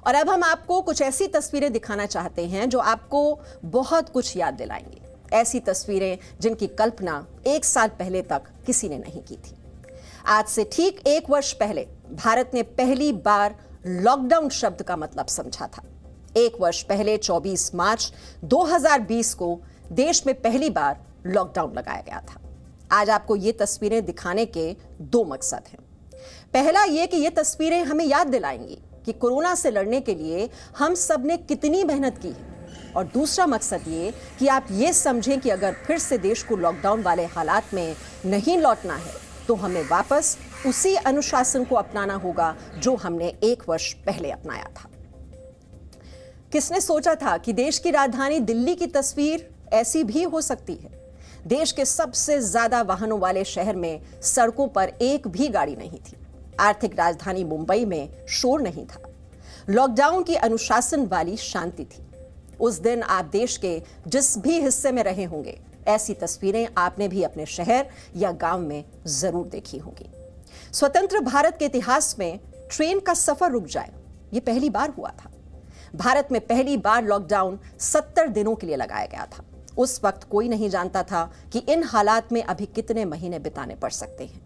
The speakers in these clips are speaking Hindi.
और अब हम आपको कुछ ऐसी तस्वीरें दिखाना चाहते हैं जो आपको बहुत कुछ याद दिलाएंगी। ऐसी तस्वीरें जिनकी कल्पना 1 साल पहले तक किसी ने नहीं की थी। आज से ठीक 1 वर्ष पहले भारत ने पहली बार लॉकडाउन शब्द का मतलब समझा था। 1 वर्ष पहले 24 मार्च 2020 को देश में पहली बार लॉकडाउन लगाया गया था। आज आपको ये तस्वीरें दिखाने के 2 मकसद हैं। पहला ये कि ये तस्वीरें हमें याद दिलाएंगी कि कोरोना से लड़ने के लिए हम सब ने कितनी मेहनत की है, और दूसरा मकसद ये कि आप ये समझें कि अगर फिर से देश को लॉकडाउन वाले हालात में नहीं लौटना है तो हमें वापस उसी अनुशासन को अपनाना होगा जो हमने 1 वर्ष पहले अपनाया था। किसने सोचा था कि देश की राजधानी दिल्ली की तस्वीर ऐसी भी हो सकती है। देश के सबसे ज्यादा वाहनों वाले शहर में सड़कों पर एक भी गाड़ी नहीं थी। आर्थिक राजधानी मुंबई में शोर नहीं था। लॉकडाउन की अनुशासन वाली शांति थी। उस दिन आप देश के जिस भी हिस्से में रहे होंगे, ऐसी तस्वीरें आपने भी अपने शहर या गांव में जरूर देखी होंगी। स्वतंत्र भारत के इतिहास में ट्रेन का सफर रुक जाए, ये पहली बार हुआ था। भारत में पहली बार लॉकडाउन 70 दिनों के लिए लगाया गया था। उस वक्त कोई नहीं जानता था कि इन हालात में अभी कितने महीने बिताने पड़ सकते हैं,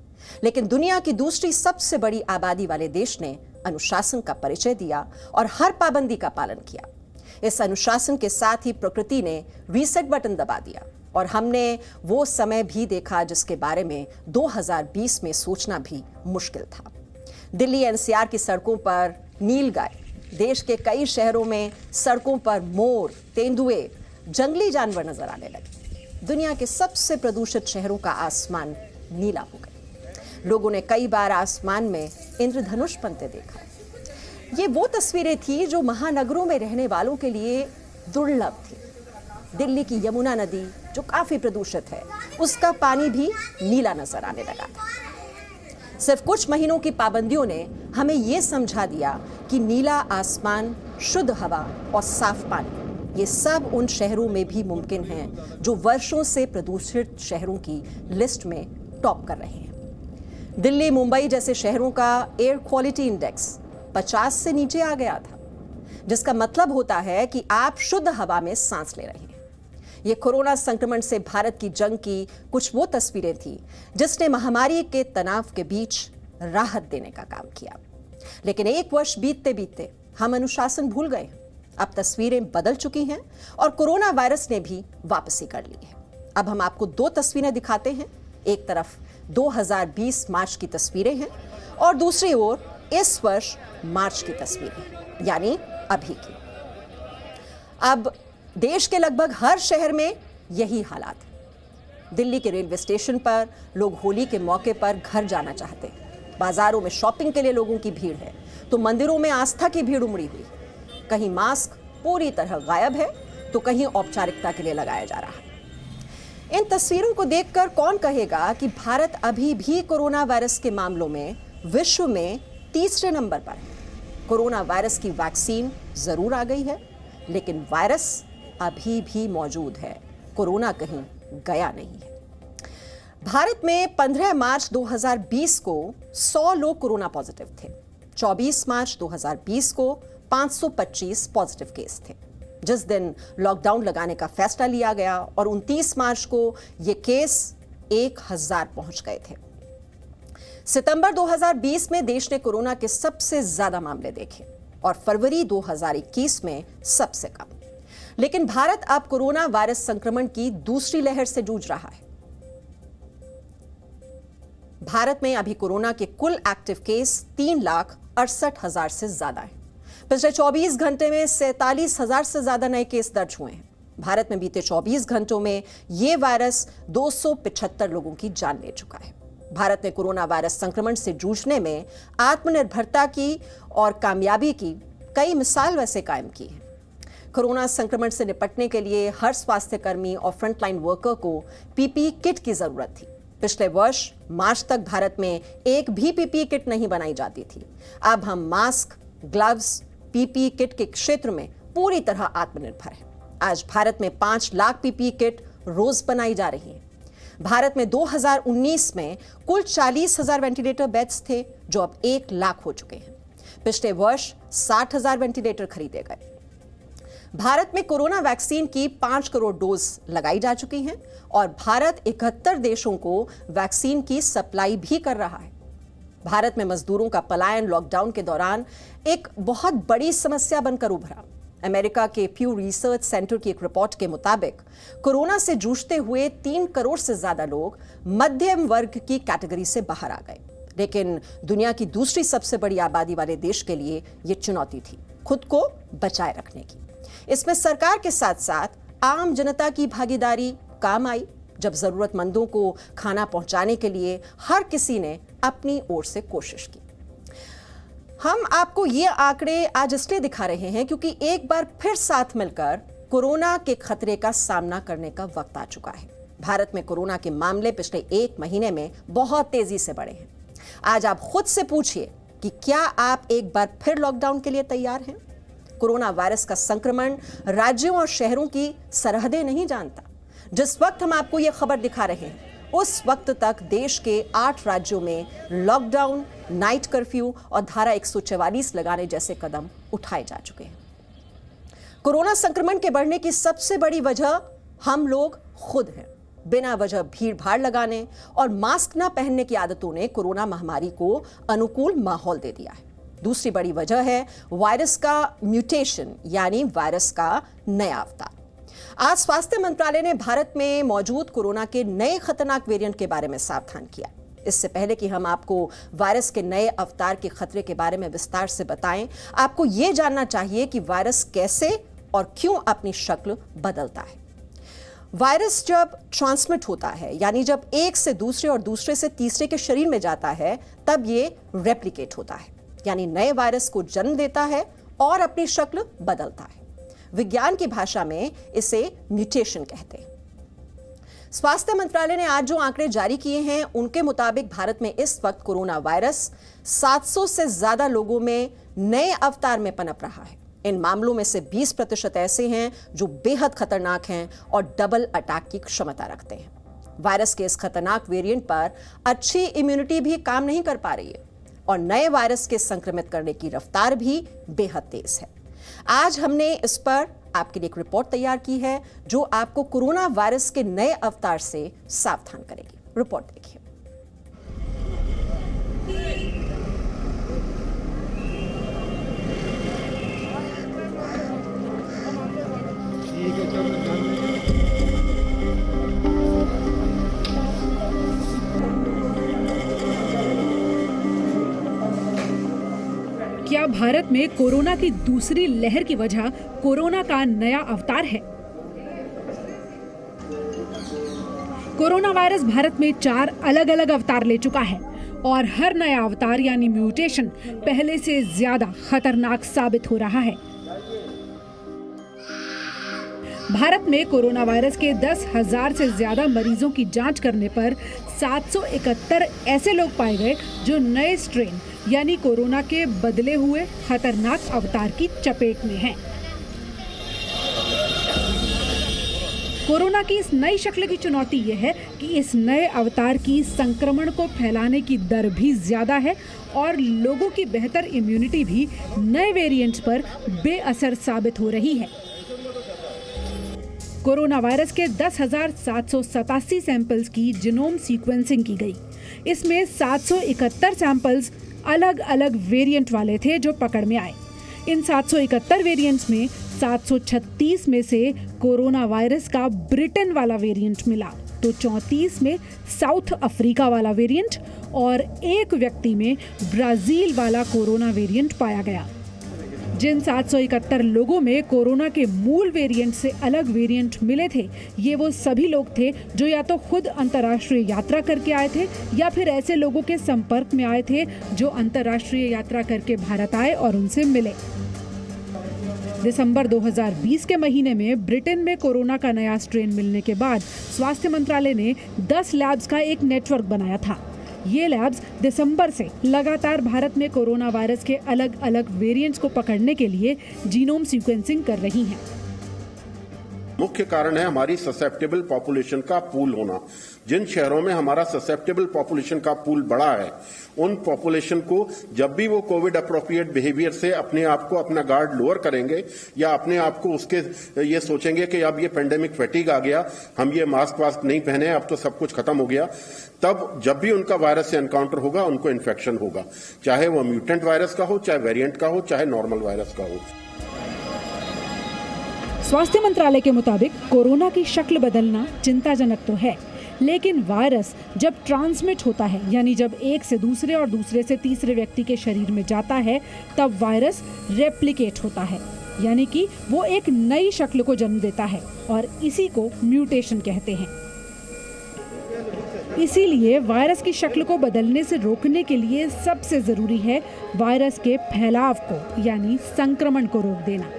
लेकिन दुनिया की दूसरी सबसे बड़ी आबादी वाले देश ने अनुशासन का परिचय दिया और हर पाबंदी का पालन किया। इस अनुशासन के साथ ही प्रकृति ने रीसेट बटन दबा दिया और हमने वो समय भी देखा जिसके बारे में 2020 में सोचना भी मुश्किल था। दिल्ली एनसीआर की सड़कों पर नीलगाय, देश के कई शहरों में सड़कों पर मोर, तेंदुए, जंगली जानवर नजर आने लगे। दुनिया के सबसे प्रदूषित शहरों का आसमान नीला हो गया। लोगों ने कई बार आसमान में इंद्रधनुष बनते देखा। ये वो तस्वीरें थी जो महानगरों में रहने वालों के लिए दुर्लभ थी। दिल्ली की यमुना नदी जो काफी प्रदूषित है, उसका पानी भी नीला नजर आने लगा था। सिर्फ कुछ महीनों की पाबंदियों ने हमें यह समझा दिया कि नीला आसमान, शुद्ध हवा और साफ पानी, ये सब उन शहरों में भी मुमकिन है जो वर्षों से प्रदूषित शहरों की लिस्ट में टॉप कर रहे हैं। दिल्ली, मुंबई जैसे शहरों का एयर क्वालिटी इंडेक्स 50 से नीचे आ गया था, जिसका मतलब होता है कि आप शुद्ध हवा में सांस ले रहे हैं। ये कोरोना संक्रमण से भारत की जंग की कुछ वो तस्वीरें थी जिसने महामारी के तनाव के बीच राहत देने का काम किया। लेकिन 1 वर्ष बीतते बीतते हम अनुशासन भूल गए। अब तस्वीरें बदल चुकी हैं और कोरोना वायरस ने भी वापसी कर ली है। अब हम आपको 2 तस्वीरें दिखाते हैं। एक तरफ 2020 मार्च की तस्वीरें हैं और दूसरी ओर इस वर्ष मार्च की तस्वीरें, यानी अभी की। अब देश के लगभग हर शहर में यही हालात है। दिल्ली के रेलवे स्टेशन पर लोग होली के मौके पर घर जाना चाहते हैं। बाजारों में शॉपिंग के लिए लोगों की भीड़ है, तो मंदिरों में आस्था की भीड़ उमड़ी हुई। कहीं मास्क पूरी तरह गायब है, तो कहीं औपचारिकता के लिए लगाया जा रहा है। इन तस्वीरों को देखकर कौन कहेगा कि भारत अभी भी कोरोना वायरस के मामलों में विश्व में 3रे नंबर पर है। कोरोना वायरस की वैक्सीन जरूर आ गई है, लेकिन वायरस अभी भी मौजूद है। कोरोना कहीं गया नहीं है। भारत में 15 मार्च 2020 को 100 लोग कोरोना पॉजिटिव थे। 24 मार्च 2020 को 525 पॉजिटिव केस थे। जिस दिन लॉकडाउन लगाने का फैसला लिया गया और 29 मार्च को ये केस 1000 पहुंच गए थे। सितंबर 2020 में देश ने कोरोना के सबसे ज्यादा मामले देखे और फरवरी 2021 में सबसे कम। लेकिन भारत अब कोरोना वायरस संक्रमण की दूसरी लहर से जूझ रहा है। भारत में अभी कोरोना के कुल एक्टिव केस 3,68,000 से ज्यादा है। पिछले 24 घंटे में 47,000 से ज्यादा नए केस दर्ज हुए हैं। भारत में बीते 24 घंटों में यह वायरस 275 लोगों की जान ले चुका है। भारत ने कोरोना वायरस संक्रमण से जूझने में आत्मनिर्भरता की और कामयाबी की कई मिसाल वैसे कायम की है। कोरोना संक्रमण से निपटने के लिए हर स्वास्थ्यकर्मी और फ्रंटलाइन वर्कर को पीपीई किट की जरूरत थी। पिछले वर्ष मार्च तक भारत में एक भी पीपीई किट नहीं बनाई जाती थी। अब हम मास्क, ग्लव्स, पीपीई किट के क्षेत्र में पूरी तरह आत्मनिर्भर है। आज भारत में 5 लाख पीपीई किट रोज बनाई जा रही है। भारत में 2019 में कुल 40,000 वेंटिलेटर बेड्स थे, जो अब 1 लाख हो चुके हैं। पिछले वर्ष 60,000 वेंटिलेटर खरीदे गए। भारत में कोरोना वैक्सीन की 5 करोड़ डोज लगाई जा चुकी हैं और भारत 71 देशों को वैक्सीन की सप्लाई भी कर रहा है। भारत में मजदूरों का पलायन लॉकडाउन के दौरान एक बहुत बड़ी समस्या बनकर उभरा। अमेरिका के प्यू रिसर्च सेंटर की एक रिपोर्ट के मुताबिक कोरोना से जूझते हुए 3 करोड़ से ज्यादा लोग मध्यम वर्ग की कैटेगरी से बाहर आ गए। लेकिन दुनिया की दूसरी सबसे बड़ी आबादी वाले देश के लिए यह चुनौती थी खुद को बचाए रखने की। इसमें सरकार के साथ साथ आम जनता की भागीदारी काम आई। जब जरूरतमंदों को खाना पहुंचाने के लिए हर किसी ने अपनी ओर से कोशिश की। हम आपको ये आंकड़े आज इसलिए दिखा रहे हैं क्योंकि एक बार फिर साथ मिलकर कोरोना के खतरे का सामना करने का वक्त आ चुका है। भारत में कोरोना के मामले पिछले 1 महीने में बहुत तेजी से बढ़े हैं। आज आप खुद से पूछिए कि क्या आप एक बार फिर लॉकडाउन के लिए तैयार हैं? कोरोना वायरस का संक्रमण राज्यों और शहरों की सरहदें नहीं जानता। जिस वक्त हम आपको यह खबर दिखा रहे हैं उस वक्त तक देश के 8 राज्यों में लॉकडाउन, नाइट कर्फ्यू और धारा 144 लगाने जैसे कदम उठाए जा चुके हैं। कोरोना संक्रमण के बढ़ने की सबसे बड़ी वजह हम लोग खुद हैं। बिना वजह भीड़ भाड़ लगाने और मास्क न पहनने की आदतों ने कोरोना महामारी को अनुकूल माहौल दे दिया है। दूसरी बड़ी वजह है वायरस का म्यूटेशन, यानी वायरस का नया अवतार। आज स्वास्थ्य मंत्रालय ने भारत में मौजूद कोरोना के नए खतरनाक वेरिएंट के बारे में सावधान किया। इससे पहले कि हम आपको वायरस के नए अवतार के खतरे के बारे में विस्तार से बताएं, आपको यह जानना चाहिए कि वायरस कैसे और क्यों अपनी शक्ल बदलता है। वायरस जब ट्रांसमिट होता है, यानी जब एक से दूसरे और दूसरे से तीसरे के शरीर में जाता है, तब ये रेप्लिकेट होता है, यानी नए वायरस को जन्म देता है और अपनी शक्ल बदलता है। विज्ञान की भाषा में इसे म्यूटेशन कहते हैं। स्वास्थ्य मंत्रालय ने आज जो आंकड़े जारी किए हैं उनके मुताबिक भारत में इस वक्त कोरोना वायरस 700 से ज्यादा लोगों में नए अवतार में पनप रहा है। इन मामलों में से 20% ऐसे हैं जो बेहद खतरनाक हैं और डबल अटैक की क्षमता रखते हैं। वायरस के इस खतरनाक वेरिएंट पर अच्छी इम्यूनिटी भी काम नहीं कर पा रही है और नए वायरस के संक्रमित करने की रफ्तार भी बेहद तेज है। आज हमने इस पर आपके लिए एक रिपोर्ट तैयार की है जो आपको कोरोना वायरस के नए अवतार से सावधान करेगी। रिपोर्ट देखिए। क्या भारत में कोरोना की दूसरी लहर की वजह कोरोना का नया अवतार है? कोरोना वायरस भारत में 4 अलग अलग अवतार ले चुका है और हर नया अवतार यानी म्यूटेशन पहले से ज्यादा खतरनाक साबित हो रहा है। भारत में कोरोना वायरस के 10,000 से ज्यादा मरीजों की जांच करने पर 771 ऐसे लोग पाए गए जो नए स्ट्रेन यानी कोरोना के बदले हुए खतरनाक अवतार की चपेट में हैं। कोरोना की इस नई शक्ल की चुनौती यह है कि इस नए अवतार की संक्रमण को फैलाने की दर भी ज्यादा है और लोगों की बेहतर इम्यूनिटी भी नए वेरिएंट्स पर बेअसर साबित हो रही है। कोरोना वायरस के 10,787 सैंपल्स की जीनोम सीक्वेंसिंग की गई। इसमें 771 सैंपल्स अलग अलग वेरिएंट वाले थे जो पकड़ में आए। इन 771 वेरिएंट्स में 736 में से कोरोना वायरस का ब्रिटेन वाला वेरिएंट मिला, तो 34 में साउथ अफ्रीका वाला वेरिएंट और एक व्यक्ति में ब्राजील वाला कोरोना वेरिएंट पाया गया। जिन 771 लोगों में कोरोना के मूल वेरिएंट से अलग वेरिएंट मिले थे, ये वो सभी लोग थे जो या तो खुद अंतर्राष्ट्रीय यात्रा करके आए थे या फिर ऐसे लोगों के संपर्क में आए थे जो अंतर्राष्ट्रीय यात्रा करके भारत आए और उनसे मिले। दिसंबर 2020 के महीने में ब्रिटेन में कोरोना का नया स्ट्रेन मिलने के बाद स्वास्थ्य मंत्रालय ने 10 लैब्स का एक नेटवर्क बनाया था। ये लैब्स दिसंबर से लगातार भारत में कोरोना वायरस के अलग अलग वेरिएंट्स को पकड़ने के लिए जीनोम सीक्वेंसिंग कर रही हैं। मुख्य कारण है हमारी ससेप्टेबल पॉपुलेशन का पूल होना। जिन शहरों में हमारा ससेप्टेबल पॉपुलेशन का पूल बड़ा है, उन पॉपुलेशन को जब भी वो कोविड अप्रोप्रिएट बिहेवियर से अपने आप को अपना गार्ड लोअर करेंगे या अपने आप को उसके ये सोचेंगे कि अब ये पेंडेमिक फैटिग आ गया, हम ये मास्क वास्क नहीं पहने, अब तो सब कुछ खत्म हो गया, तब जब भी उनका वायरस से एनकाउंटर होगा उनको इन्फेक्शन होगा, चाहे वो म्यूटेंट वायरस का हो, चाहे वेरिएंट का हो, चाहे नॉर्मल वायरस का हो। स्वास्थ्य मंत्रालय के मुताबिक कोरोना की शक्ल बदलना चिंताजनक तो है, लेकिन वायरस जब ट्रांसमिट होता है, यानी जब एक से दूसरे और दूसरे से तीसरे व्यक्ति के शरीर में जाता है, तब वायरस रेप्लिकेट होता है, यानी कि वो एक नई शक्ल को जन्म देता है और इसी को म्यूटेशन कहते हैं। इसीलिए वायरस की शक्ल को बदलने से रोकने के लिए सबसे जरूरी है वायरस के फैलाव को, यानी संक्रमण को रोक देना।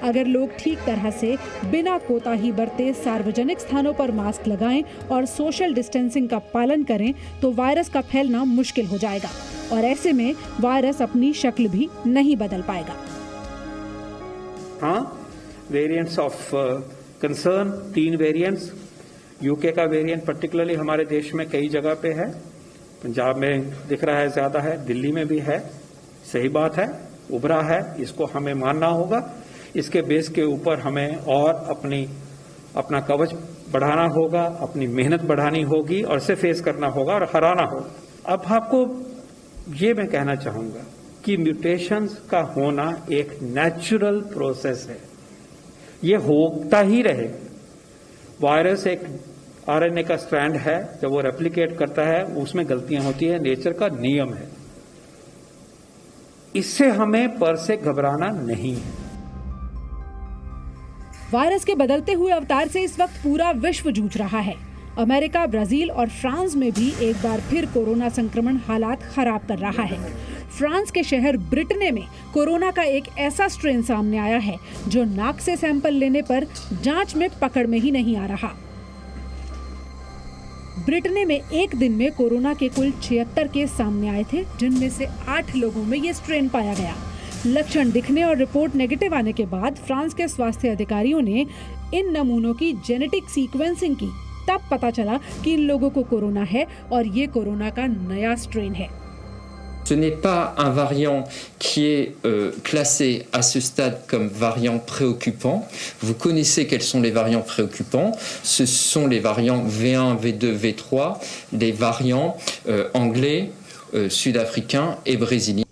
अगर लोग ठीक तरह से बिना कोताही बरते सार्वजनिक स्थानों पर मास्क लगाएं और सोशल डिस्टेंसिंग का पालन करें तो वायरस का फैलना मुश्किल हो जाएगा और ऐसे में वायरस अपनी शक्ल भी नहीं बदल पाएगा। हाँ, variants of concern 3 variants, UK का वेरिएंट पर्टिकुलरली हमारे देश में कई जगह पे है, पंजाब में दिख रहा है ज्यादा है, दिल्ली में भी है, सही बात है, उभरा है, इसको हमें मानना होगा। इसके बेस के ऊपर हमें और अपना कवच बढ़ाना होगा, अपनी मेहनत बढ़ानी होगी और इसे फेस करना होगा और हराना होगा। अब आपको ये मैं कहना चाहूंगा कि म्यूटेशंस का होना एक नेचुरल प्रोसेस है, ये होता ही रहे। वायरस एक आरएनए का स्ट्रैंड है, जब वो रेप्लिकेट करता है उसमें गलतियां होती है, नेचर का नियम है, इससे हमें पर से घबराना नहीं है। वायरस के बदलते हुए अवतार से इस वक्त पूरा विश्व जूझ रहा है। अमेरिका, ब्राजील और फ्रांस में भी एक बार फिर कोरोना संक्रमण हालात खराब कर रहा है। फ्रांस के शहर ब्रिटने में कोरोना का एक ऐसा स्ट्रेन सामने आया है जो नाक से सैंपल लेने पर जांच में पकड़ में ही नहीं आ रहा। ब्रिटने में एक दिन में कोरोना के कुल 76 केस सामने आए थे, जिनमें से 8 लोगों में ये स्ट्रेन पाया गया। लक्षण दिखने और रिपोर्ट नेगेटिव आने के बाद फ्रांस के स्वास्थ्य अधिकारियों ने इन नमूनों की जेनेटिक सीक्वेंसिंग की। तब पता चला कि इन लोगों को कोरोना है और ये कोरोना का नया स्ट्रेन है। Ce n'est pas un variant qui est classé à ce stade comme variant préoccupant. Vous connaissez quels sont les variants préoccupants. Ce sont les variants V1, V2, V3, les variants anglais, sud-africains et brésiliens.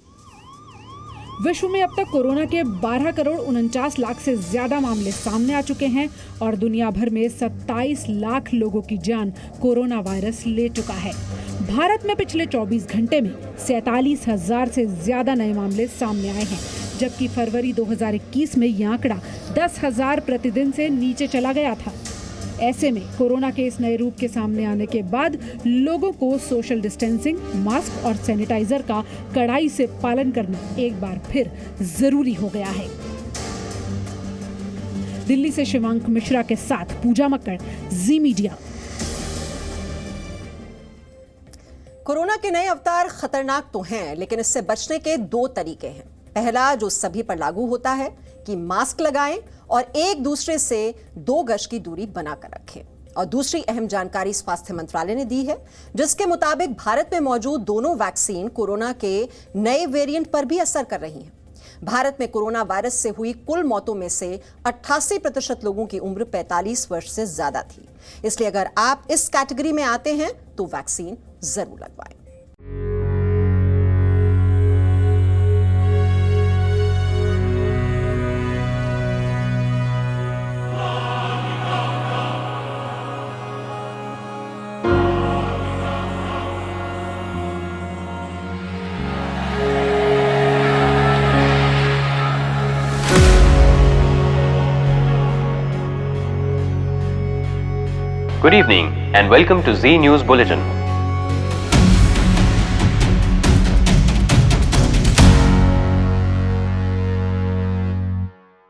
विश्व में अब तक कोरोना के 12 करोड़ 49 लाख से ज्यादा मामले सामने आ चुके हैं और दुनिया भर में 27 लाख लोगों की जान कोरोना वायरस ले चुका है। भारत में पिछले 24 घंटे में 47,000 से ज्यादा नए मामले सामने आए हैं, जबकि फरवरी 2021 में यह आंकड़ा 10,000 प्रतिदिन से नीचे चला गया था। ऐसे में कोरोना के इस नए रूप के सामने आने के बाद लोगों को सोशल डिस्टेंसिंग, मास्क और सैनिटाइजर का कड़ाई से पालन करना एक बार फिर जरूरी हो गया है। दिल्ली से शिवांक मिश्रा के साथ पूजा मक्कड़, जी मीडिया। कोरोना के नए अवतार खतरनाक तो हैं, लेकिन इससे बचने के 2 तरीके हैं। पहला, जो सभी पर लागू होता है, कि मास्क लगाएं और एक दूसरे से 2 गज की दूरी बनाकर रखें। और दूसरी अहम जानकारी स्वास्थ्य मंत्रालय ने दी है, जिसके मुताबिक भारत में मौजूद दोनों वैक्सीन कोरोना के नए वेरिएंट पर भी असर कर रही हैं। भारत में कोरोना वायरस से हुई कुल मौतों में से 88% लोगों की उम्र 45 वर्ष से ज्यादा थी। इसलिए अगर आप इस कैटेगरी में आते हैं तो वैक्सीन जरूर लगवाएं। Good evening and welcome to Z News Bulletin.